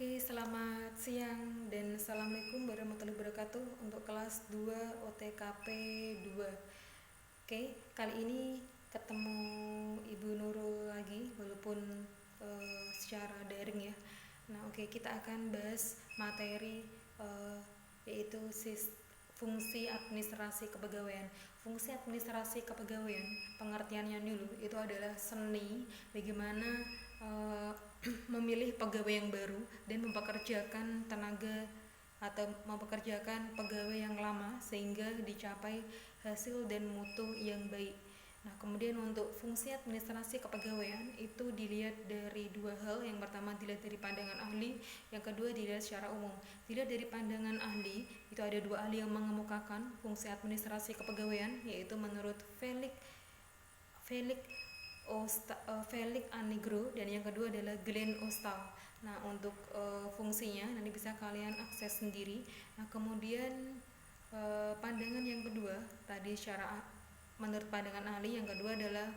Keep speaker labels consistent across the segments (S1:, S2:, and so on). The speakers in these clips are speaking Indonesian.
S1: Oke, selamat siang dan assalamualaikum warahmatullahi wabarakatuh untuk kelas 2 OTKP 2. Oke, kali ini ketemu Ibu Nurul lagi walaupun secara daring ya. Nah, oke, kita akan bahas materi yaitu fungsi administrasi kepegawaian. Fungsi administrasi kepegawaian, pengertiannya dulu itu adalah seni bagaimana memilih pegawai yang baru dan mempekerjakan tenaga atau mempekerjakan pegawai yang lama sehingga dicapai hasil dan mutu yang baik. Nah, kemudian untuk fungsi administrasi kepegawaian itu dilihat dari dua hal. Yang pertama dilihat dari pandangan ahli, yang kedua dilihat secara umum. Dilihat dari pandangan ahli, itu ada dua ahli yang mengemukakan fungsi administrasi kepegawaian, yaitu menurut Felix Anigro dan yang kedua adalah Glenn Ostal. Nah, untuk fungsinya nanti bisa kalian akses sendiri. Nah, kemudian pandangan yang kedua tadi menurut pandangan ahli, yang kedua adalah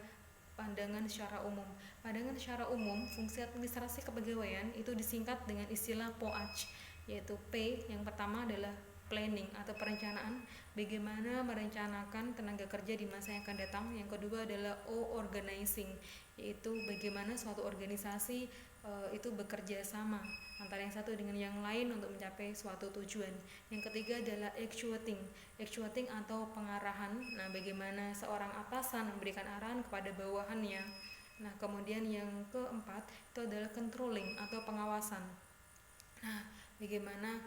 S1: pandangan secara umum. Pandangan secara umum, fungsi administrasi kepegawaian itu disingkat dengan istilah POAJ, yaitu P yang pertama adalah planning atau perencanaan, bagaimana merencanakan tenaga kerja di masa yang akan datang. Yang kedua adalah O, organizing, yaitu bagaimana suatu organisasi itu bekerja sama antara yang satu dengan yang lain untuk mencapai suatu tujuan. Yang ketiga adalah actuating atau pengarahan. Nah, bagaimana seorang atasan memberikan arahan kepada bawahannya. Nah, kemudian yang keempat itu adalah controlling atau pengawasan. Nah, bagaimana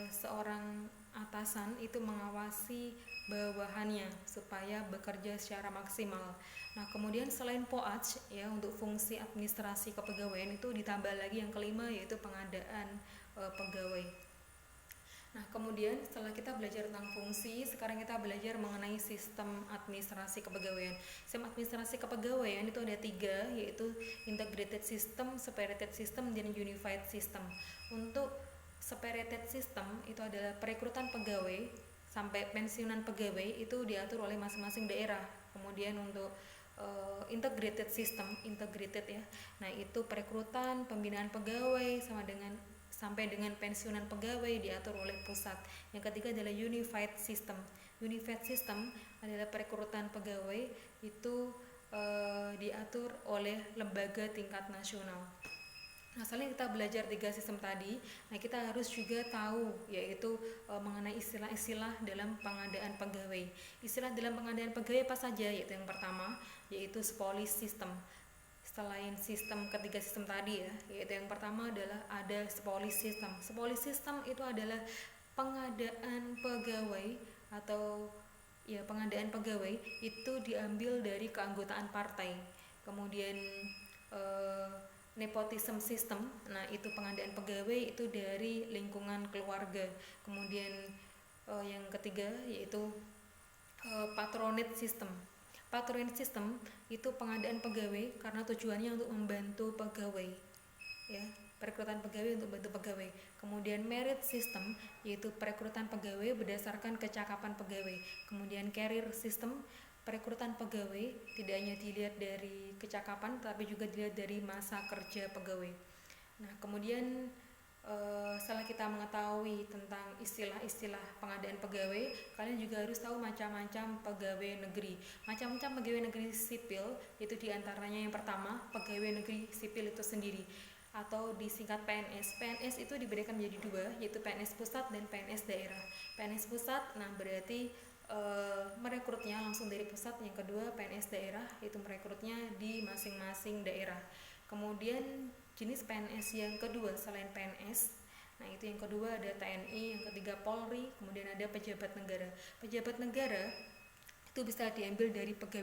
S1: seorang atasan itu mengawasi bawahannya supaya bekerja secara maksimal. Nah, kemudian selain POAJ ya, untuk fungsi administrasi kepegawaian itu ditambah lagi yang kelima, yaitu pengadaan pegawai. Nah, kemudian setelah kita belajar tentang fungsi, sekarang kita belajar mengenai sistem administrasi kepegawaian. Sistem administrasi kepegawaian itu ada tiga, yaitu integrated system, separated system, dan unified system. Untuk separated system itu adalah perekrutan pegawai sampai pensiunan pegawai itu diatur oleh masing-masing daerah. Kemudian untuk integrated system, integrated ya. Nah, itu perekrutan, pembinaan pegawai sampai dengan pensiunan pegawai diatur oleh pusat. Yang ketiga adalah unified system. Unified system adalah perekrutan pegawai itu diatur oleh lembaga tingkat nasional. Nah, selain kita belajar tiga sistem tadi, nah kita harus juga tahu yaitu mengenai istilah-istilah dalam pengadaan pegawai. Istilah dalam pengadaan pegawai apa saja? Yaitu yang pertama, yaitu spolis system. Selain ketiga sistem tadi ya, yaitu yang pertama adalah ada spolis system. Spolis system itu adalah pengadaan pegawai atau pengadaan pegawai itu diambil dari keanggotaan partai. Kemudian nepotism system, nah itu pengadaan pegawai itu dari lingkungan keluarga. Kemudian yang ketiga yaitu patronage system. Patronage system itu pengadaan pegawai karena tujuannya untuk membantu pegawai, ya, perekrutan pegawai untuk membantu pegawai. Kemudian merit system yaitu perekrutan pegawai berdasarkan kecakapan pegawai. Kemudian career system, perekrutan pegawai tidak hanya dilihat dari kecakapan tapi juga dilihat dari masa kerja pegawai. Nah, kemudian setelah kita mengetahui tentang istilah-istilah pengadaan pegawai, kalian juga harus tahu macam-macam pegawai negeri. Macam-macam pegawai negeri sipil itu diantaranya yang pertama pegawai negeri sipil itu sendiri atau disingkat PNS. PNS itu diberikan menjadi dua, yaitu PNS pusat dan PNS daerah. PNS pusat, nah berarti merekrutnya langsung dari pusat. Yang kedua PNS daerah, itu merekrutnya di masing-masing daerah. Kemudian jenis PNS yang kedua selain PNS, nah itu yang kedua ada TNI, yang ketiga Polri, kemudian ada pejabat negara. Pejabat negara itu bisa diambil dari pegawai